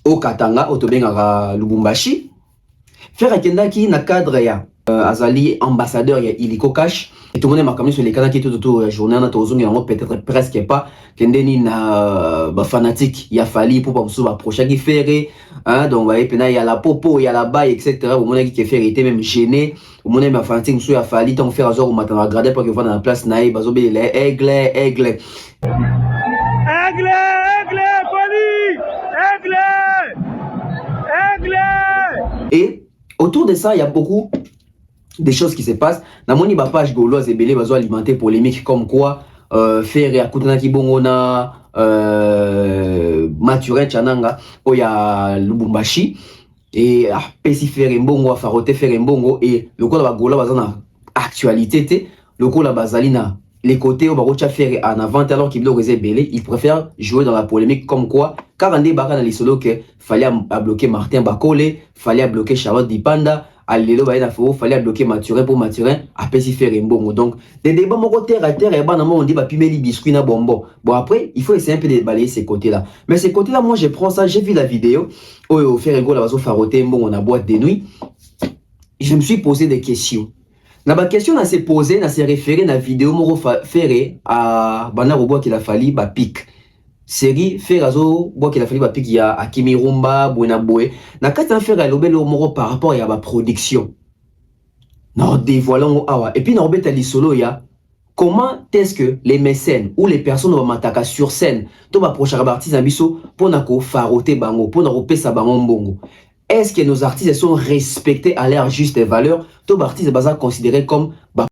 au Katanga, au Tobengara Lubumbashi. Faire akendaki na cadre ya azali ambassadeur ya Illiko Cash. Et tout le monde m'a comme sur les canaux qui tout autour de la journée, on a peut-être presque pas kendeni na fanatique il a fallu pour pas se approcher qui faire hein, donc il y a la popo, il y a la baille etc. Au moment qui fait était même gêné, au moment ma fanatique il a fallu tant faire azor au matin regarder pas que voir dans la place naï bazobe les aigle et autour de ça il y a beaucoup des choses qui se passent. Dans mon page gauloise et belé bazo alimenter polémique comme quoi faire akutana kibongo na Mathurin Chananga oya Lubumbashi et pesi faire mbongo farote faire mbongo et le ko la bagola bazana actualité te le ko la bazalina les côtés au barocha faire en avant alors qu'il doit belé il préfère jouer dans la polémique comme quoi car on débarque dans les solos que fallait bloquer Martin Bakole, fallait bloquer Charlotte Dipanda. Allélo il fallait bloquer Mathurin pour Mathurin après s'y faire un bon donc des débats mon côté à terre et ben on dit bah pimer les biscuits na bonbon bon après il faut essayer un peu de balayer ces côtés là mais ces côtés là moi je prends ça j'ai vu la vidéo où faire un gros la baso faroté bon on a boîte de nuit je me suis posé des questions la question à se poser à se référer la vidéo mon faire à bana robot qu'il a fallu bah pic série Ferrazo bois qu'il a fallu pique ya Akimi Rumba Buena Boe na kata faire à l'obelo moro par rapport à la production non dévoilons awa et puis na obeta li solo ya comment est-ce que les mécènes ou les personnes vont m'attaquer sur scène to ba prochain artiste abiso pour na ko faroter bango pour na repesa bango mbongo est-ce que nos artistes sont respectés à leur juste valeur to ba artiste baza considéré comme ba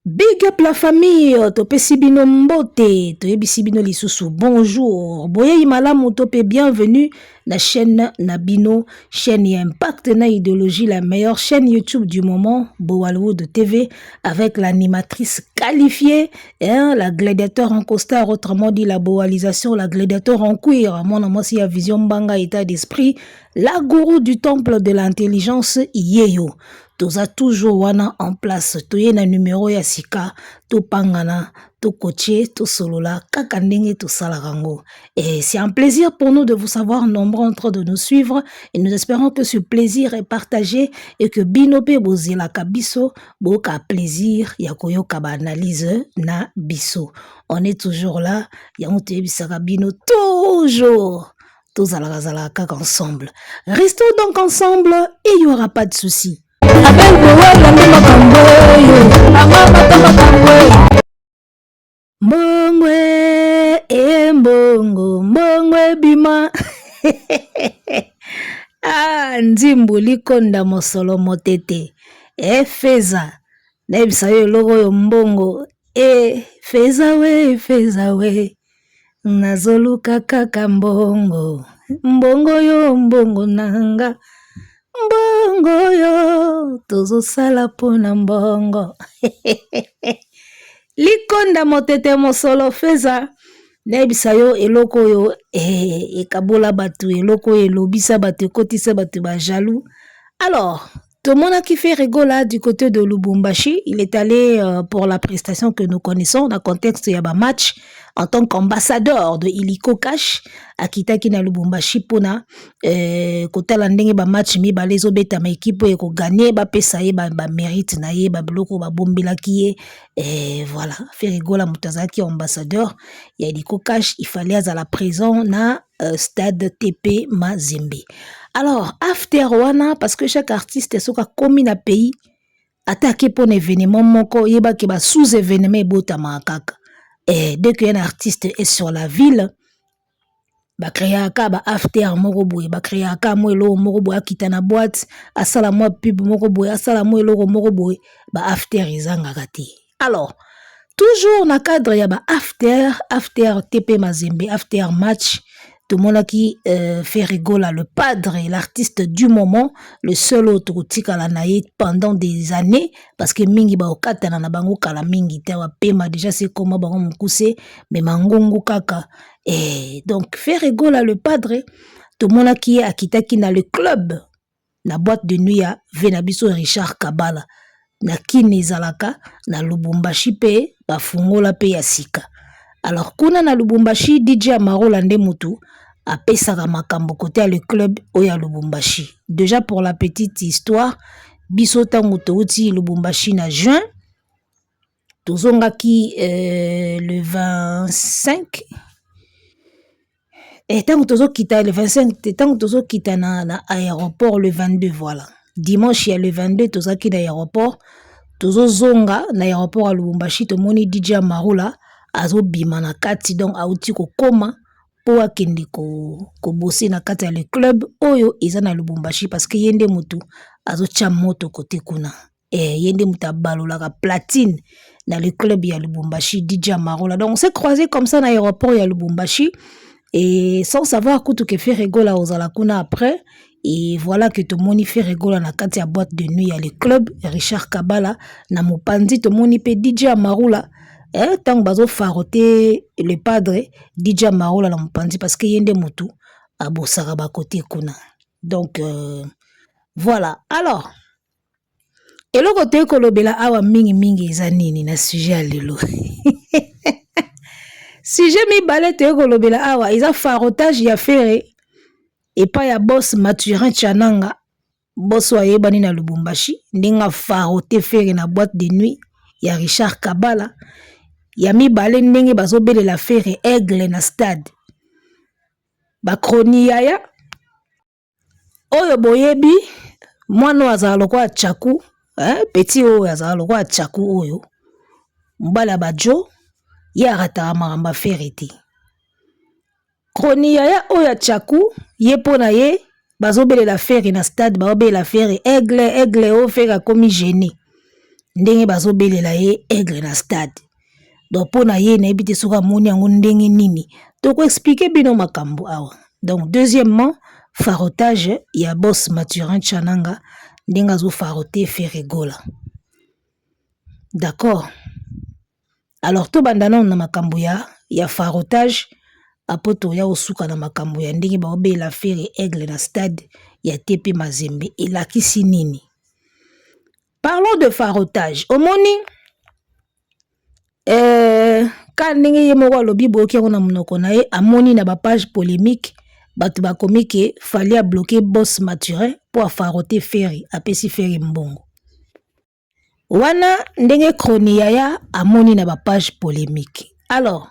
Big up la famille, tope sibino mbote, toyebi sibino lisusu, bonjour, boye malamu tope bienvenue na chaîne Nabino, chaîne Impact na idéologie, la meilleure chaîne YouTube du moment, Boalwood TV, avec l'animatrice qualifiée, hein, la gladiateur en costard, autrement dit la boalisation, la gladiateur en cuir, mon nom aussi a vision banga état d'esprit, la gourou du temple de l'intelligence, Yeyo. Toza toujours wana en place, toye na numéro ya sika, to pangana, to coaché, to solola, kakandenge, to salarango. Et c'est un plaisir pour nous de vous savoir nombreux en train de nous suivre et nous espérons que ce plaisir est partagé et que binope bozela kabiso, boka plaisir, yakoyo kaba analyse na biso. On est toujours là, yamote bisaka bino toujours. Tous à la kaka ensemble. Restons donc ensemble et il n'y aura pas de soucis. Mbongwe mbongo mbongwe bima ah nzimbu likonda mosolo motete feza nebisa yo logo yo mbongo feza we nazoluka kaka mbongo mbongo yo mbongo nanga mbongo yo tozosala pona mbongo likonda motete mosolo feza nebisa yo eloko yo ekabola batu eloko elobisa batu ekotisa batu ba jaloux. Alors tout le monde a kiffé Regola du côté de Lubumbashi. Il est allé pour la prestation que nous connaissons dans le contexte de match en tant qu'ambassadeur de Illiko Cash à Kitaki na Lubumbashi pona kota landenge ba match mi ba lezo beta ma équipe e ko gagner ba pesa ye ba mérite na ye ba bloko ba bombela ki voilà fait Regola mutazaki ambassadeur ya Illiko Cash il fallait à la prison na stade TP Mazembe. Alors, after wana, parce que chaque artiste est commis na pays, attaqué pour un événement, moko, yeba ki ba sous-événement bota makaka. Et dès qu'un artiste est sur la ville, ba créaka ba after moko boye, ba créaka mo elo moko boye akita na boîte, asala mo pub moko boye, asala mo elo moko boye, ba after izanga kati. Alors, toujours na cadre ya ba after TP Mazembe, after match. Tout le monde qui fait rigoler le padre, l'artiste du moment, le seul autre qui a naïe pendant des années, parce que mingi ba okata na bango kala mingi tawa pema déjà c'est comment ba mukuse mais mangongo kaka et donc fait rigoler le padre, tout le monde qui est akita qui na le club, la boîte de nuit à Venabiso Richard Kabala. na kini ezalaka na Lubumbashi pe bafungola pe ya sika. Alors kuna na Lubumbashi DJ Amarola nde mutu apesaka makambo côté à le club oya Lubumbashi. Déjà pour la petite histoire, biso tango touti Lubumbashi na juin tozongaki le 25 et tango tozo kita le 25 tango tozo kita na aéroport le 22 voilà. Dimanche ya le 22 tozaki na aéroport tozo zonga na aéroport à Lubumbashi tomoni DJ Amarola azo bima na kati donc auti ko koma po akende ko bosser na kati ya le club oyo eza na Lubumbashi parce que yende mutu azo tia moto côté kuna yende mutu abalolaka platine dans le club ya Lubumbashi DJ Amarola. Donc on s'est croisé comme ça na aéroport ya Lubumbashi et sans savoir que fait rigola aux alakuna après. Et voilà que tout le monde fait rigoler na kati ya boîte de nuit à le club Richard Kabala na mopanzi tout le monde pe DJ Amarola tant bazo faroté le padre DJ Amarola na mopanzi parce que yende mutu abosaka ba côté kuna. Donc voilà. Alors eloko te kolobela awa mingi eza nini na sujet lelo. Sujet mi balete kolobela awa eza farotage ya fere et pas ya boss Mathurin Tchananga boss wa yebani na Lubumbashi ndinga farote fere na boîte de nuit ya Richard Kabala ya mi bale ndenge bazobelela fere aigle na stade ba kroni yaya oyo boyebi mwana azala lokwa chaku petit oyo azala lokwa chaku oyo mbala bajo ya rata maramba fere te kroni yaya oyo chaku ye pona ye bazobelela fere na stade bazobelela fere aigle o fere komi gêné ndenge bazobelela ye aigle na stade donc pona ye na ebite soka moni yango ndenge nini donc expliquer bino makambo awa. Donc deuxièmement farotage ya boss Mathurin Tchananga ndenge azo faroter fere gola. D'accord. Alors to bandana na makambo ya farotage apoto ya osuka na makambo ya ndenge baobela fere aigle na stade ya TP Mazembe elakisi nini. Parlons de farotage. Omoni ka ndenge ye moko alobi boki na monoko na ye amoni na ba page polémique batu bakomi ke fallait bloquer boss Mathurin pour faroter fere apesi fere mbongo. Wana ndenge kroni yaya amoni na ba page polémique. Alors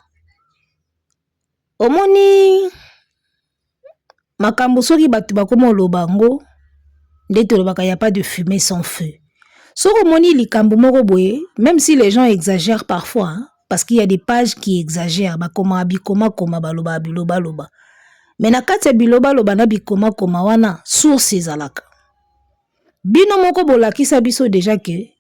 omoni makambo soki batu bakoma lobango nde tolobaka ya pas de fumée sans feu. Soko moni likambo moko boye même si les gens exagèrent parfois parce qu'il y a des pages qui exagèrent bakoma bikoma baloba biloba loba. Mais na kati biloba loba na bikoma wana source ezalaka. Bino moko bolakisa biso déjà que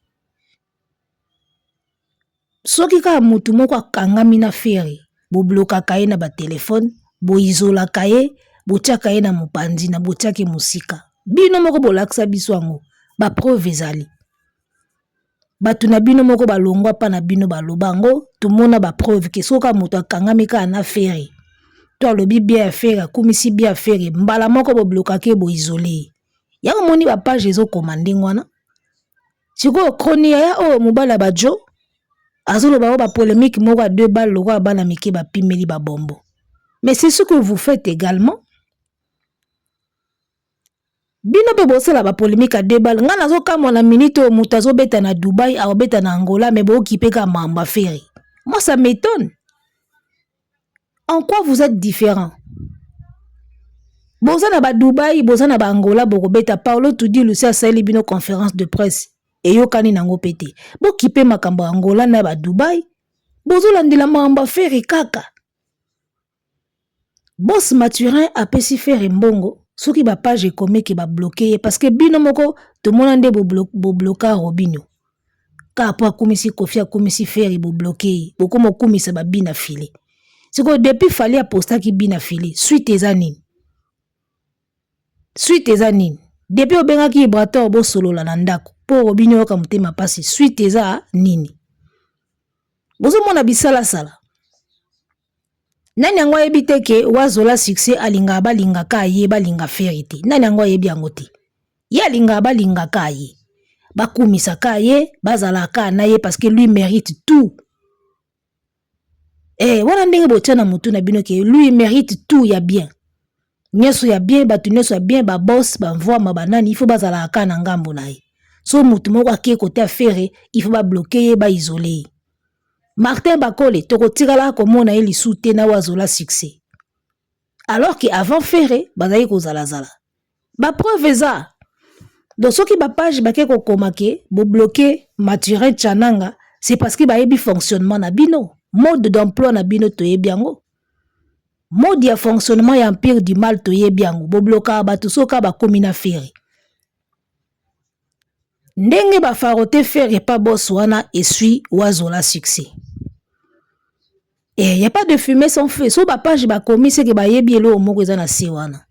soki ka mutu moko akangami na fere bo blokaka ye na ba téléphone bo isolaka ye bo tiaka ye na mopanzi na bo tiaki musika. Bino moko bolakisa biso yango ba preuve ezali. Batu na bino moko balongwa pa na bino balobango tumona ba preuve ke soka mutu akangami ka na fere to alobi bien fere kumisi bien fere mbala moko bo blokaka bo isolé. Yango moni ba page ezo komande ngwana. Siko kroni ya o mobala bajo azolo ba polémique moko à 2 balles loko bana mike ba pimeli ba bombo. Mais c'est ce que vous faites également. Bino pe bosala ba polémique à 2 balles. Nga nazo kama na minute o mutu azobeta na Dubaï a obeta na Angola mais bo kipeka mamba fere. Moi ça m'étonne. En quoi vous êtes différents? Bozana ba Dubaï, bozana ba Angola, bokobeta Paulo Tudi Lucia sali bino conférence de presse. Et yo kani nango pete. Bo kipe makambo Angola na ba Dubaï. Bozolandela mamba fere kaka. Boss Mathurin a pesi fere mbongo. Soki ba page ekome ke ba bloquer parce que bino moko to monande bo bloquer Robinho. Ka pa kumisi kofia kumisi fere bo bloquer. Boko mo kumisa ba bina file. Siko depuis fallait aposta ki bina file. Suite ezanine. Suite ezanine. Depuis obenga ki Ibrator bo solo la nandako. Po Robinho yoka mutema pasi. Suite eza nini. Bozo mona bisala sala. Nani yango yebi te ke wazola succès alinga balinga ka ye balinga ferité. Nani yango yebi yango te. Ye alinga balinga ka ye. bakumisaka ye bazalaka na ye parce que lui mérite tout. Wana ndenge botia na mutu na bino ke lui mérite tout ya bien. Nyeso ya bien, batu nyeso ya bien, ba boss, ba mvoma, ba nani, il faut bazalaka na ngambo na ye. So mutu moko akie kote affaire, il faut ba bloquer ye, ba isoler. Martin Bakole, toko tirala komona ye lisu te na wazola succès. Alors que avant faire, bazali kozala. Ba preuve eza. Donc soki ba page bake kokomake, bo bloquer Mathurin Chananga, c'est parce que ba yebi fonctionnement na bino. Mode d'emploi na bino to yebi yango. Mode ya fonctionnement ya empire du mal to yebi yango. Bo bloka batu soka ba komi na fere. Ndenge ba farote fere pa boss wana esui wazola succès. Et y a pas de fumée sans feu. So ba page ba komi c'est que ba yebi elo moko eza na se wana.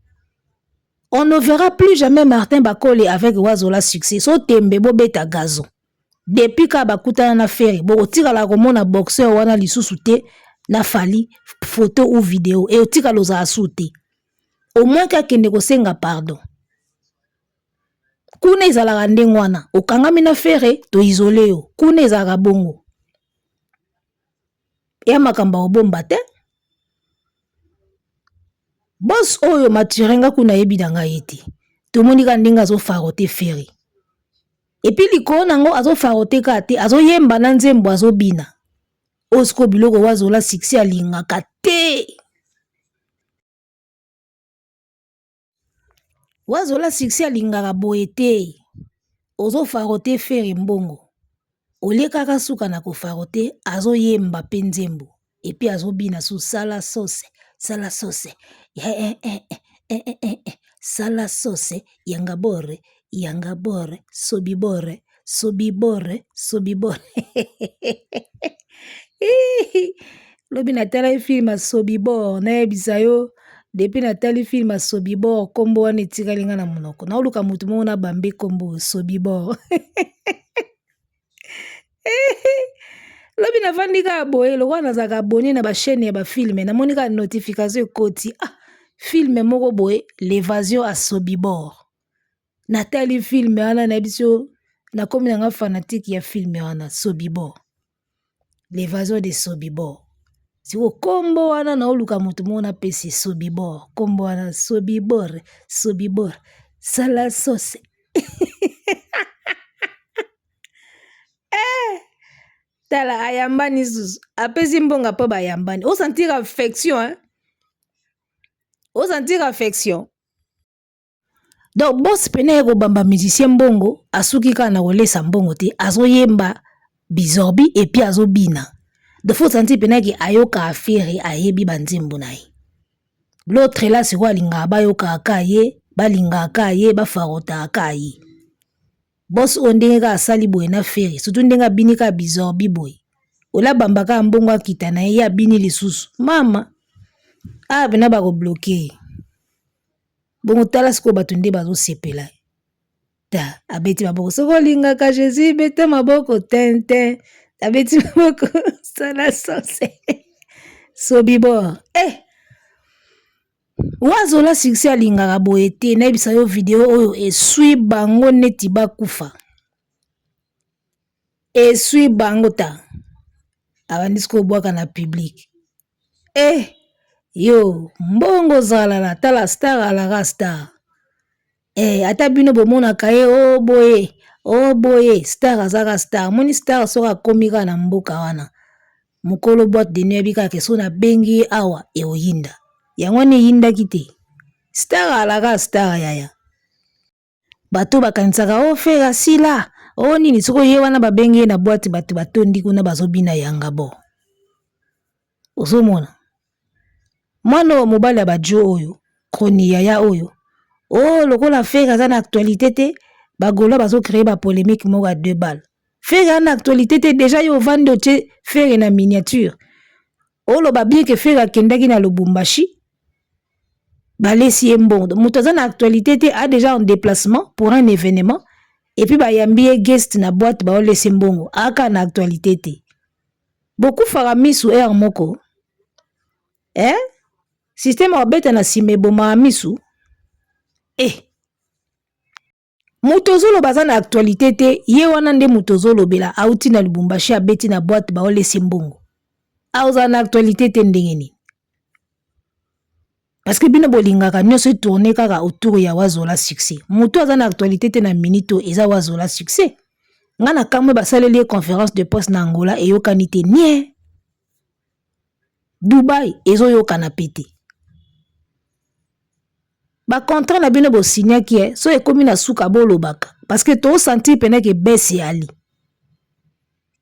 On ne verra plus jamais Martin Bakole avec wazola succès. So tembe bo beta gazon. Depuis ka bakuta na fere, bo otika la komona boxeur wana lisusu te na fali photo ou vidéo et otika loza asute. Au moins ka kende ko senga pardon. Kuna ezalaka ndenge wana, okangami na fere to isolé yo. Kuna ezalaka bongo. Ya makamba obomba te. Boss oyo Mathurin kuna yebi danga yeti. Tomoni ka ndenge azo farote fere. Et puis likolo nango azo farote ka te, azo yemba na nzembo azo bina. Osko biloko wazola succès alingaka te. Wazola succès alingaka boye te. Ozo farote fere mbongo. Olie kaka suka na ko farote, azo yemba pe nzembo. Et puis azo bina sous sala sauce. Sala sauce. Sala sauce. Yanga bore. Sobibore. Lobi natala film a Sobibor na yebisa yo depuis natali film a Sobibor kombo wana etikalinga na monoko na oluka mutu moko na bambe kombo Sobibor. Lobi navandi ka boye lokwa nazaka abonné na ba chaîne ya ba filme na monika notification ekoti film moko boye l'évasion à Sobibor. Natali film wana na biso na komi nga fanatique ya film wana Sobibor. L'évasion de Sobibor. Siko kombo wana na oluka mutu mona pesi Sobibor. Kombo wana Sobibor. Sala sauce. Tala ayambani susu. Apesi mbonga pa bayambani. O sentir affection, hein? O sentir affection. Donc boss pene ko bamba musicien mbongo asuki kana kolesa mbongo te azo yemba bizorbi et puis azo bina. De faut sentir pene ki ayoka affaire ayebi banzembo na ye. L'autre là c'est quoi linga ba yoka akaye, ba linga akaye, ba farota akaye. Boss ondenge ka asali boye na affaire, surtout ndenga bini ka bizorbi boye. Ola bamba ka mbongo akita na ye ya bini lisusu. Mama bena ba ko bloquer. Bongo tala siko batu nde bazo sepela. Ta abeti maboko soko linga ka Jésus beta maboko tente. Abeti maboko sala sauce. Sobibor. Wazola succès alingaka boye te na yebisa yo video oyo esui bango neti bakufa. Esui bango ta. Abandi siko bwaka na public. Yo, mbongo zalala, tala star alaga star. Ata bino bomona kaye, boye, star azaga star. Moni star soka komika na mboka wana. Mukolo boîte de nuit bika keso na bengi awa oyinda. Yangwani yinda kite. Star alaga star yaya. Bato bakanisaka fera sila. Nini soko ye wana babengi na boîte bato batondi kuna bazobina yanga bo. Osomona. Mwana wa mobali ya bajo oyo, kroni yaya oyo. Lokola fera za na actualité te, bagola bazo créer ba polémique moko à 2 balles. Fera na actualité te déjà yo vandi oche fera na miniature. Loba bien que fera kendaki na Lubumbashi. Balesi mbongo. Muto za na actualité te a déjà en déplacement pour un événement et puis ba yambie guest na boîte ba olesi mbongo aka na actualité te. Beaucoup faramisu moko. Système obeta na simebo maamisu. Mutozolo baza na actualité te, ye wana nde mutozolo bela auti na Lubumbashi abeti na boîte baole simbongo. Auza na actualité te ndenge nini. Parce que bino bolingaka nyonso tourner kaka autour ya Wazola succès. Mutu aza na actualité te na minito eza Wazola succès. Nga na kamwe basaleli conférence de presse na Angola e yokani te nie. Dubai ezo yokana pete. Ba contrat na bino bo signa ki so ekomi na suka bolobaka parce que to sentir pena ke besi ali.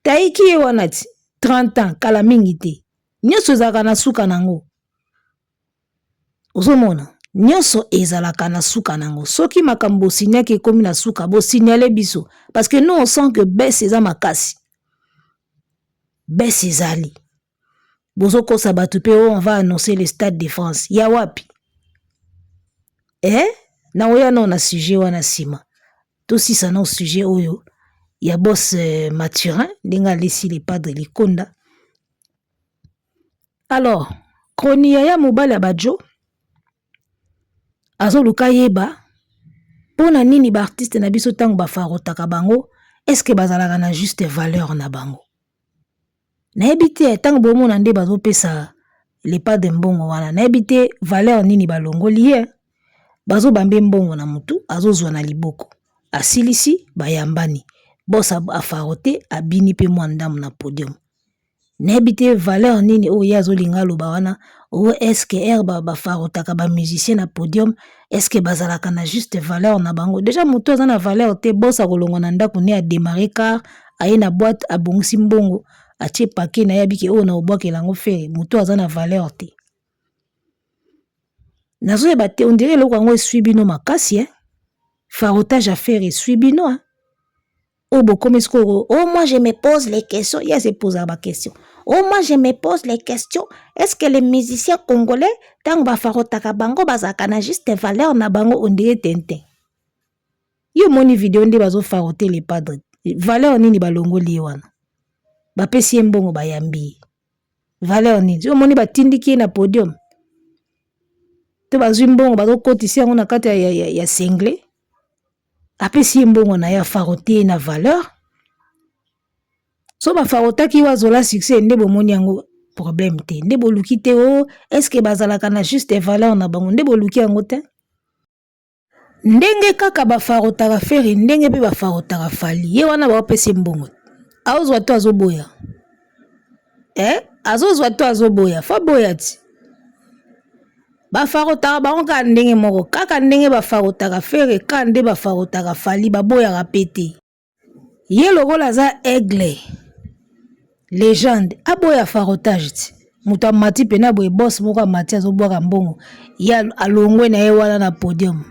Taiki ye wanati 30 ans kala mingi te. Nyonso ezalaka na suka nango. Ozomona nyonso ezalaka na suka nango. Soki makambo signa ki ekomi na suka bo signale biso parce que nous on sent que besi eza makasi. Besi ezali. Bozo kosa batu pe on va annoncer le Stade de France. Ya wapi? Na oya na sujet wana sima. To si ça na sujet oyo ya boss Mathurin denga lesi les padres Likonda. Alors, kronia ya mobali abadjo azo luka yeba pona nini ba artiste na biso tango ba farotaka bango est-ce que bazalaka na juste valeur na bango. Na ebité tango bomona nde bazo pesa les padres mbongo wana na ebité valeur nini balongoli ye. Bazo bambe mbongo na mutu azozwa na liboko asilisi bayambani bosa afarote abini pe mwandamu na podium nebite valeur nini o yazo linga loba wana o est-ce que herba bafarotaka ba musicien na podium est-ce que bazalaka na juste valeur na bango déjà mutu aza na valeur te bosa kolongo na ndako ne a démarrer car aye na boîte abongisi mbongo atie paquet na yabiki o na obwakelango fere mutu aza na valeur te. Nazo bate on dirait loko yango esui bino makasi farotage à faire esui bino oh comme est-ce que oh moi je me pose les questions il y a se poser ba question oh moi je me pose les questions est-ce que les musiciens congolais tant ba farotaka bango bazaka na juste valeur na bango on dirait tintin yo moni vidéo ndi bazo faroter les padres valeur nini balongoli wana ba pesi mbongo bayambi valeur nini yo moni batindiki na podium te bazwi mbongo bazokotisi yango na kati ya single apesi mbongo na ya farote na valeur so ba farotaki Wazola succès nde bomoni yango problème te nde boluki te o est-ce que bazalaka na juste valeur na bango nde boluki yango te ndenge kaka ba farotaka feri ndenge pe ba farotaka fali ye wana ba pesi mbongo azozwa to azoboya azozwa to azoboya fa boya ti bafarotaka bango ka ndenge moko kaka ndenge bafarotaka fere ka nde bafarotaka fali baboyaka pete ye lokola za aigle légende aboya farotage ti mutu amati pena boye boss moko amati azobwaka mbongo ye alongwe na ye wana na podium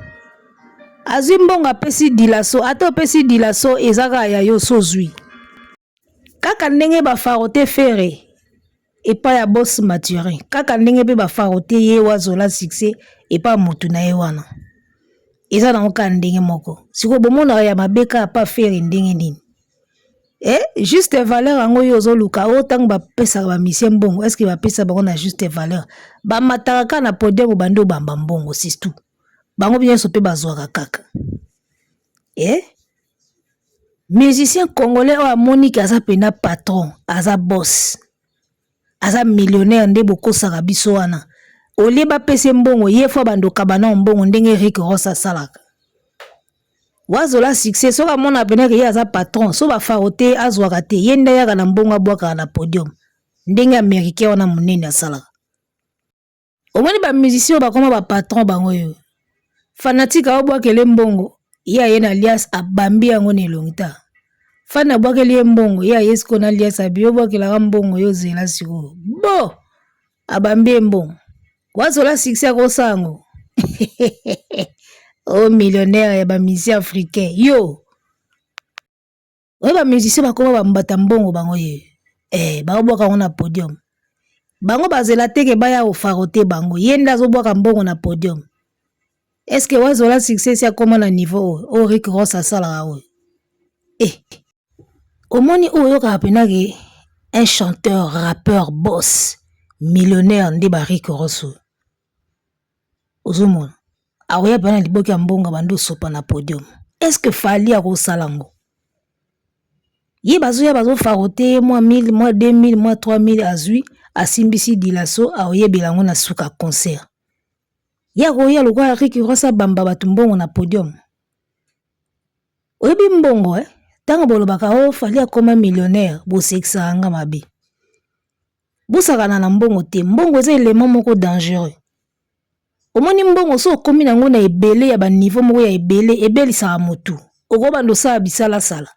azwi mbongo apesi dilaso ata opesi dilaso ezaka ya yo sozwi kaka ndenge bafarote fere epa ya boss Mathurin kaka ndenge pe bafarote ye Wazola succès epa mutu na ye wana eza na oka ndenge moko siko bomona ya mabeka pa faire ndenge nini juste valeur yango yo zoluka o tang ba pesa ba mission mbongo est-ce que ba pesa bango na juste valeur ba mataka na podium bando bamba mbongo c'est tout bango bien so pe bazwaka kaka musicien congolais o amoni kaza pena patron aza boss aza millionnaire nde bokosaka biso wana olie bapese mbongo ye fo bandoka bana mbongo ndenge Rick Ross asalaka Wazola succès soka mona peneke ye aza patron so bafarote azwaka te ye nde yaka na mbongo abwaka na podium ndenge américain wana monene asalaka omoni ba musicien bakoma ba patron bango yo fanatique abwakele mbongo ye aye na alias abambi yango ne longta fana bwakeli mbongo ya yesko na liasa biyo bwakela mbongo yo zela siko bo abambi mbongo Wazola succès ko sango oh millionnaire ya ba musicien africain yo oyo ba musicien bakoma bambata mbongo bango ye bakobwaka ngo na podium bango bazela teke baya ofarote bango ye nda azobwaka mbongo na podium est-ce que Wazola succès si akoma na niveau o Rick Ross asalaka oyo omoni oyo ka penaki un chanteur rappeur boss millionnaire nde ba Rick Ross ozomona aoya bana liboki ya mbongo bando sopa na podium est-ce que fali à Rosalango? Ye bazo farote moi 1000, moi 2000, moi 3000 azui, a simbisi dilaso, a oye belango na suka concert. Ya roya lokwa Ricky Rosa bamba batumbongo na podium. Oyebi mbongo tanga bolobaka fali akoma millionnaire bo sexa anga mabe. Busakana na mbongo te, mbongo eza élément moko dangereux. Omoni mbongo so komi nango na ebele ya ba niveau moko ya ebeli sa motu. Okoba ndo sa bisala sala.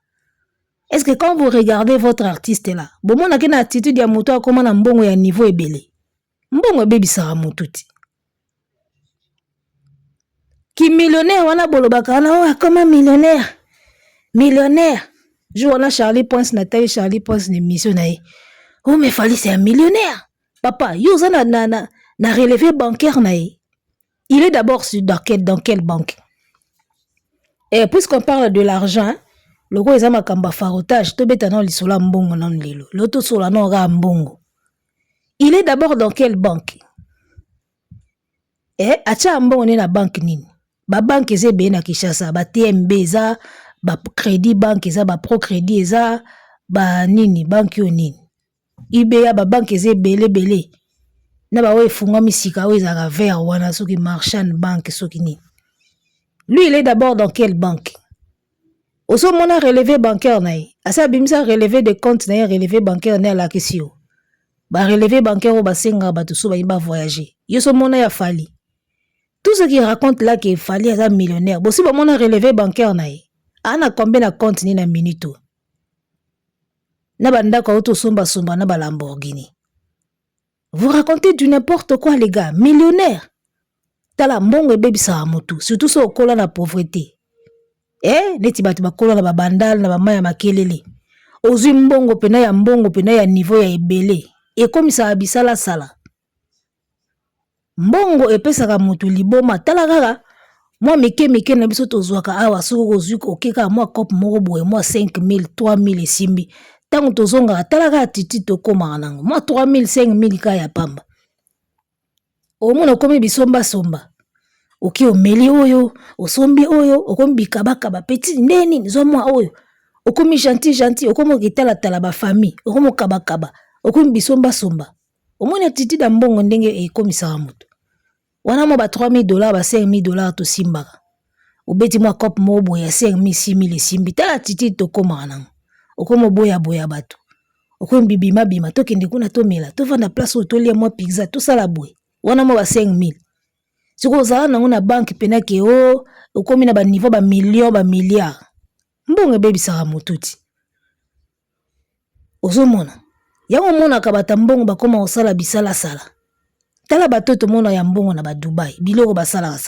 Est-ce que quand vous regardez votre artiste là, bomona ke na attitude ya moto akoma na mbongo ya niveau ebele. Mbongo ebebi sa motu ti. Ki millionnaire wana bolobaka na akoma millionnaire. Millionnaire. Je wana Charlie Pons Nathalie Charlie Pons ne mission na ye. Oh mais Fally c'est un millionnaire. Papa, yo za na relevé bancaire na ye. Il est d'abord dans quelle banque? Et puisqu'on parle de l'argent, le gros est makamba farotage, to beta non lisola mbongo non lelo. L'auto sola non ra mbongo. Il est d'abord dans quelle banque? Acha mbongo ne na banque nini? Ba banque eze na Kinshasa, ba TMB eza, ba crédit banque eza, ba pro crédit eza, ba nini banque yo nini? IBA ba banque eze belé. Na ba we funga misika we za vert wana soki marchand banque soki ni. Lui il est d'abord dans quelle banque? Oso mona relevé bancaire na ye. Asa bimisa relevé de compte na ye relevé bancaire na la question. Ba relevé bancaire o basenga batu so ba imba voyager. Yo so mona ya Fally. Tout ce qui raconte là que Fally est un millionnaire. Bon si ba mona relevé bancaire na ye. Ana combien na compte ni na minute? Na banda ko auto somba na ba Lamborghini. Vous racontez du n'importe quoi, les gars. Millionnaire. Tala mbongo baby sa motu. Surtout so kola na pauvreté. Neti batu bakola na babandal na bamaya makelele. Ozui mbongo pena ya niveau ya ebele. E komi sa abisala sala. Mbongo epesaka motu liboma. Tala kaka. Moi mike na biso tozwaka awa soko ozui okeka moi kope moko boye moi 5000, 3000 esimbi. Tango tozonga talaka titi tokoma nango moi 3000 5000 ka ya pamba omona komi bisomba oki omeli oyo osombi oyo okomi bikabaka ba petit ndeni nzomwa oyo okomi gentil okomi kitala ba famille okomi kabakaba okomi bisomba omona titi da mbongo ndenge ekomisa mutu wana mo ba $3000 ba $5000 to simbaka obeti moi kope mobo ya 5000 6000 esimbi tala titi tokoma nango okomo boya bato okomo bima tokende kuna tomela tovanda place otolia mwa pizza tosala boye wana mo ba 5000 siko ozala nango na banque pena ke okomi na ba niveau ba million ba milliard mbongo ebebisaka motuti ozomona yango monaka bata mbongo bakoma osala bisala sala tala bato tomona ya mbongo na ba Dubai biloko basala.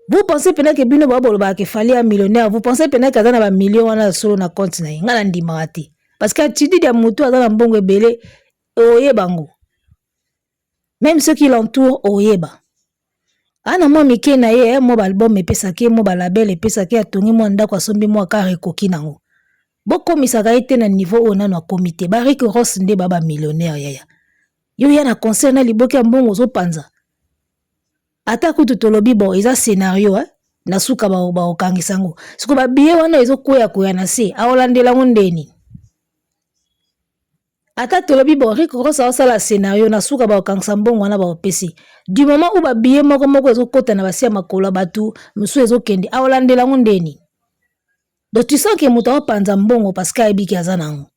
Vous pensez peut-être que bino babolo ba ke Fally un millionnaire, vous pensez peut-être que na ba million wana solo na compte na ngala ndima te parce que attitude ya mutu azana mbongo ebele oyebango même ceux qui l'entourent oyeba ana mo mike na ye mo ba album epesaki mo ba label epesaki atongi mo ndako asombi mo ka rekoki nango bokomisaka ete na niveau ona na comité ba Ricky Ross nde baba millionnaire yaya yo ya na concert na liboki ya mbongo zo panza. Ata kutu tolobi bon eza scénario na suka ba okangisa ngo siko ba biye wana ezo koya na se aolandela ngondeni ata tolobi bon Ricky Ross osala scénario na suka ba okangisa mbongo wana ba opesi du moment où ba biye moko ezo kota na basia makola batu musu ezo kende aolandela ngondeni donc tu sens que muto panza mbongo parce que ebiki azanango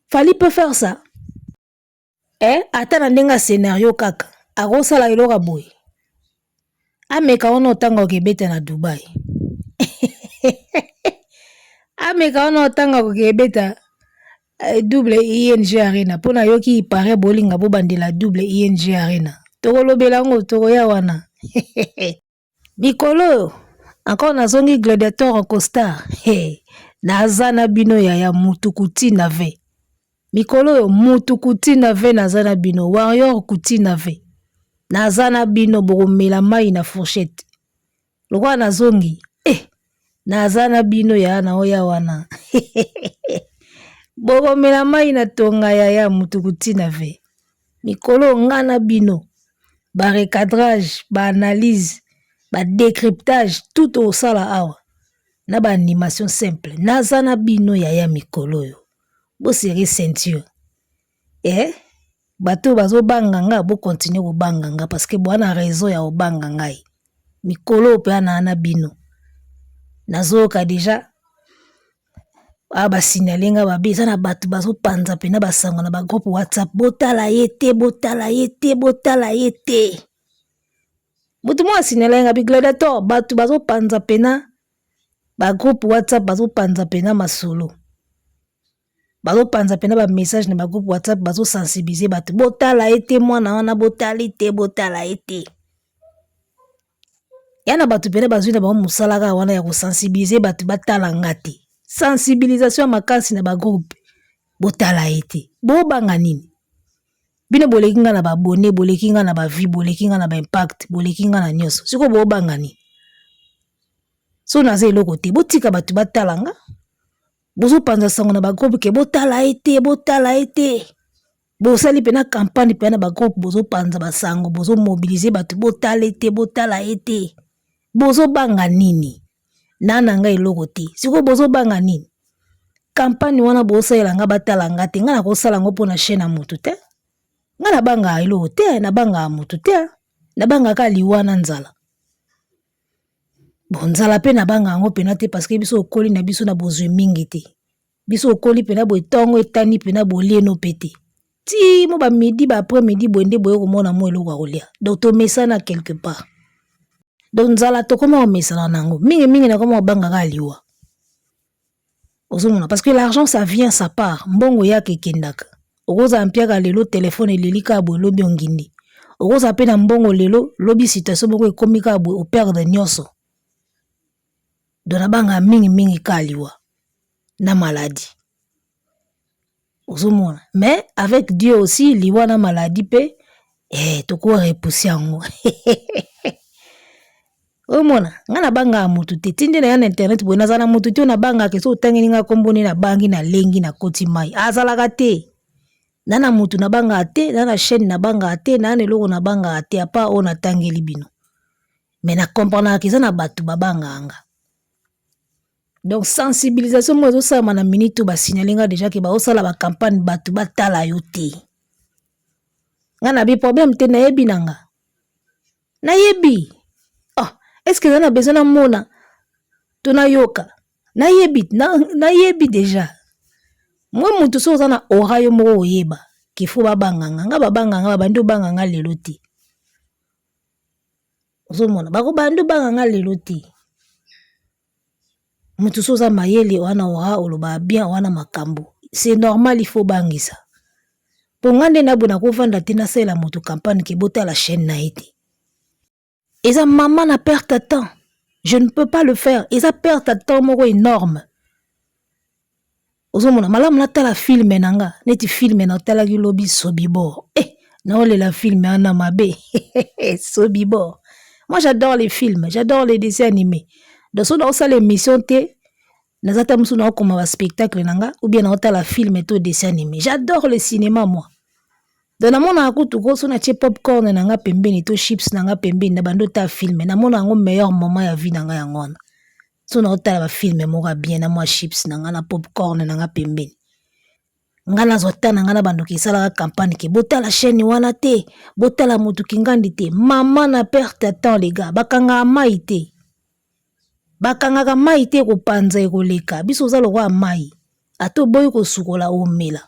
Fally peut faire ça ata na ndenga scénario kaka akosala eloko boye ameka ono otanga okebeta na Dubai. Ameka ono otanga okebeta double ING Arena. Pona yoki ipare bolinga bobandela double ING Arena. Tokolobela ngo tokoya wana. Mikolo, encore nazongi gladiateur en costard. Nazana bino ya mutukuti na ve. Mikolo mutukuti na ve nazana bino. Warrior kuti na ve. Nazana bino bokomela mai na fourchette. Lokwa nazongi. Nazana bino ya na oya wana. Bokomela mai na tonga ya mutukuti na ve. Mikolo ngana bino. Ba recadrage, ba analyse, ba décryptage, tout au sala awa. na ba animation simple naza na bino ya mikolo yo bo serrer ceinture bato bazo banga nga bo continuer ko banga nga parce que bwana raison ya obanga ngai mikolo pe na bino nazoka deja ba signaler nga babi eza na bato bazo panza pe na basango na ba groupe WhatsApp botala yete mutu mo signaler nga bi gladiator bato bazo panza pe na ba groupe WhatsApp bazo panza pe na masolo bazo panza pe na ba message na ba groupe WhatsApp bazo sensibiliser bato botala yete mwana wana botala yete yana bato pe na bazwi na ba musalaka wana ya ko sensibiliser bato batala ngati sensibilisation makasi na ba groupe botala yete bo banga nini bino boleki nga na ba abonné boleki nga na ba vie boleki nga na ba impact boleki nga na nyonso siko bo banga nini so naza eloko te botika bato batala nga bozo panza sango na ba groupe ke botala yete bosali pe na campagne pe na ba groupe bozo panza basango bozo mobiliser bato botala yete bozo banga nini nana nga eloko te siko bozo banga nini campagne wana bosalela nga batala nga te nga na kosala ngo mpona chaîne ya motu te nga na banga eloko te na banga motu te na banga ka liwana nzala bon nzala pe na banga yango pena te parce que biso okoli na biso na bozwi mingi te biso okoli pena boye tongo etani pena boleno pe te ti mo ba midi ba après midi boende boye komona mo eloko ya kolia donc tomesana quelque part donc nzala tokoma omesana nango mingi na koma obanga ka liwa ozomona parce que l'argent ça vient ça part mbongo ya kekendaka okoza mpiaka lelo telefone elelika boye lobi ongindi okoza pe na mbongo lelo lobi situation moko ekomika boye au perdre nyonso dona banga mingi ka liwa na maladie ozomona mais avec Dieu aussi liwa na maladie pe toko repousser yango omona nga na banga mutu te tindi na ya na internet boye nazana mutu te na banga ke so tangeni nga komboni na bangi na lengi na koti mai azalaka te na mutu na banga te na chaîne na banga te na eloko na banga te apa o na tangeli bino mais na comprendre ke za na bato babanga anga donc sensibilisation mo ezosala na minute ba signaler nga déjà ke ba osala ba campagne bato batala yo te nga na bi problème te nayebi nanga nayebi est-ce que na besoin na mona tonayoka nayebi déjà moi mutu so na aura yo moko oyeba kifo babanganga nga babanganga babandi obanganga lelo te ozomona bakobandi obanganga lelo te mutu so mayele wana aura oloba bien wana makambo c'est normal il faut bangisa po ngande na bona kovanda te nasala mutu campagne ke bota la chaîne na ete et ça maman na perte de temps je ne peux pas le faire et ça perte de temps moko énorme ozomona malamu natala filme nanga neti filme na talaki lobi Sobibor na olela filme ana mabe Sobibor moi j'adore les films j'adore les dessins animés donc so na osala émission te nazata musu na okoma ba spectacle nanga ou bien na otala film to dessin animé j'adore le cinéma moi donc namona akutu ko so na tie popcorn nanga pembeni to chips nanga pembeni na bando ta film namona yango meilleur moment ya vie nanga yangona so na otala ba film moko bien na moi chips nanga na popcorn nanga pembeni nga nazota nanga na bando kisala campagne ke botala chaîne wana te botala mutu kingandi te maman na perte de temps les gars bakanga mai te bakangaka mai te kopanza ekoleka biso za lokwa mai ato boyi kosukola omela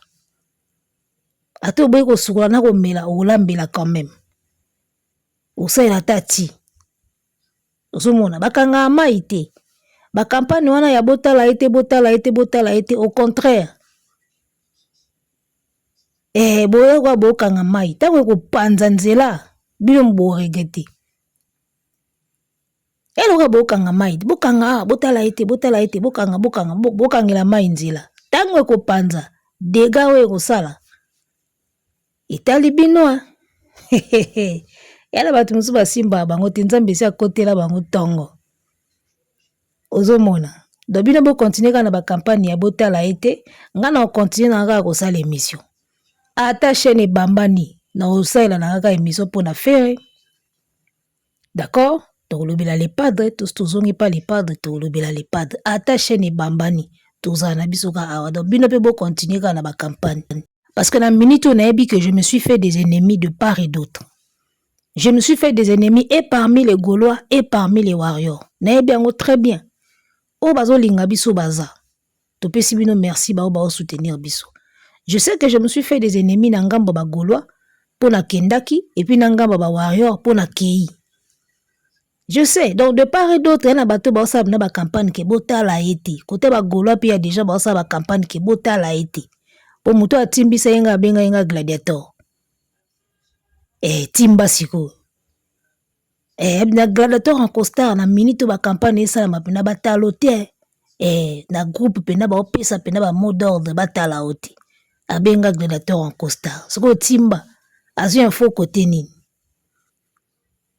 ato boyi kosukola na komela olambela quand même osaela tati ozomona bakanga mai te bakampagne wana ya botala ete au contraire boye kwa bokanga mai tango ekopanza nzela bino mboregete eloka bokanga mai bokanga botala ete bokangela mai nzela tango ekopanza dega oyo ekosala etali bino yana bato mosusu basimba bango te nzambe esi akotela bango ntongo ozomona do bino bokontinue kaka na bakampagne ya botala ete nga na okontinue na kaka kosala émission ata chaîne ebambani na osalela na kaka émission mpona fere d'accord tolobela les padres tozongi pas les padres tolobela les padres ata chaîne bambani tozana biso ka awa donc bino pe bo continuer ka na ba campagne parce que na minute on a dit que je me suis fait des ennemis de part et d'autre. Je me suis fait des ennemis et parmi les Gaulois et parmi les warriors. Na bien très bien. O bazo linga biso baza. To pesi bino merci ba o soutenir biso. Je sais que je me suis fait des ennemis na ngambo ba Gaulois pour na kendaki et puis na ngambo ba warrior pour na kei. Je sais, donc de part et d'autre, il y a une campagne qui est bota la été. Côté ba Gaulois, puis il y a déjà une campagne qui est bota la été. Pour muto a timbi sa yenga benga yenga gladiator. Timba siko. Na gladiator en costard, na minute ba campagne sa na pena batalo te. Na groupe pena ba opesa pena ba mot d'ordre batala oti. A benga gladiator en costard. Siko timba, azu un faux côté nini.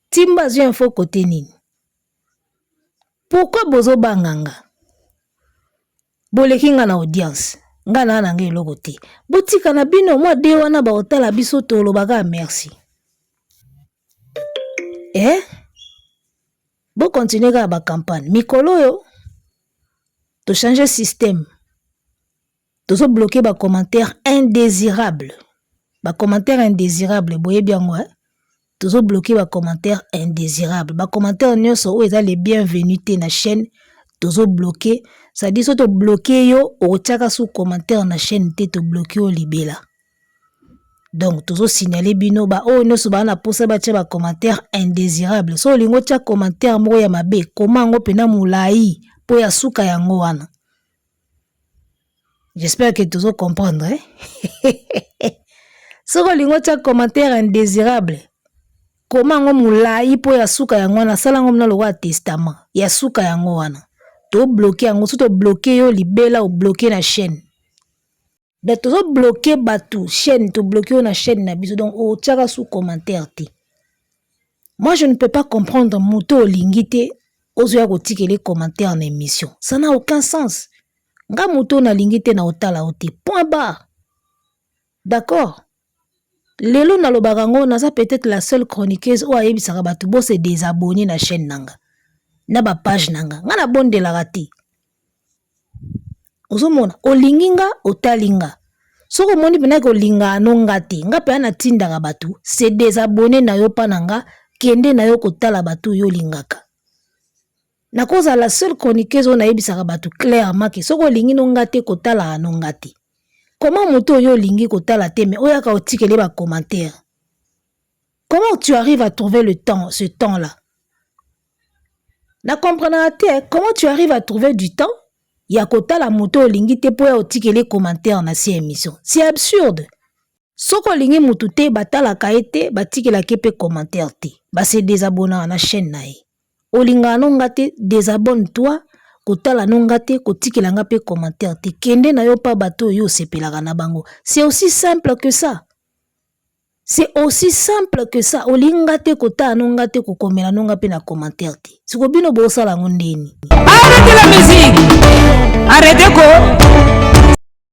Timba azu un faux côté nini. Pourquoi bozo banganga? Boleki nga na audience. Nga na nanga eloko te. Botika na bino mwa de wana ba otala biso tolobaka merci. Bo continuer ka ba campagne. Mikolo yo to changer système. Tozo bloquer ba commentaire indésirable. Ba commentaire indésirable boye bien moi. Tozo bloquer ba commentaire indésirable. Ba commentaire nyonso o eza les bienvenus te na chaîne. Tozo bloquer. Ça dit so to bloquer yo o tiaka sous commentaire na chaîne te to bloquer o libela. Donc tozo signaler bino ba o no so ba na posa ba tia ba commentaire indésirable. So lingo tia commentaire mo ya mabe comment ngo pena mulai po ya suka yango wana. J'espère que tozo comprendre So lingo tia commentaire indésirable. Comment ngo mulai po ya suka yango wana sala ngo na lo testament ya suka yango wana. To bloquer yango so to bloquer yo libela ou bloquer na chaîne. Donc to bloquer batu chaîne to bloquer na chaîne na biso donc o tiaka sous commentaire ti. Moi je ne peux pas comprendre moto lingité ozo ya kotika les commentaires na émission. Ça n'a aucun sens. Nga moto na lingité na otala oti. Point barre. D'accord? Lelo na lobarango naza peut-être la seule chroniqueuse ou ayebisaka batu bo se désabonner na chaîne nanga. Na ba page nanga. Nga na bonde la rati. Ozomona olinginga otalinga. Soko moni pena ko linga anonga te. Nga pe ana tindaka batu se désabonner na yo pananga kende na yo kotala batu yo lingaka. Na koza la seule chroniqueuse on ayebisaka batu clairement que soko lingi nonga te kotala anonga te. Comment moto yo lingi kotala te mais oyaka otikele ba commentaire. Comment tu arrives à trouver le temps, ce temps-là? Na comprendre te, comment tu arrives à trouver du temps? Ya kotala moto lingi te po ya otikele commentaire na si émission. C'est absurde. Soko lingi mutu te batala kaete batikela kepe commentaire te. Ba se désabonner na chaîne na ye. Olinga nonga te désabonne-toi. Kotala nonga te kotikela nga pe commentaire te. Kende na yo pa bato yo sepelaka na bango. C'est aussi simple que ça. C'est aussi simple que ça. Olinga te kota nonga te kokomela nonga pe na commentaire te. Siko bino bosala ngondeni. Arrêtez la musique. Arrêtez quoi?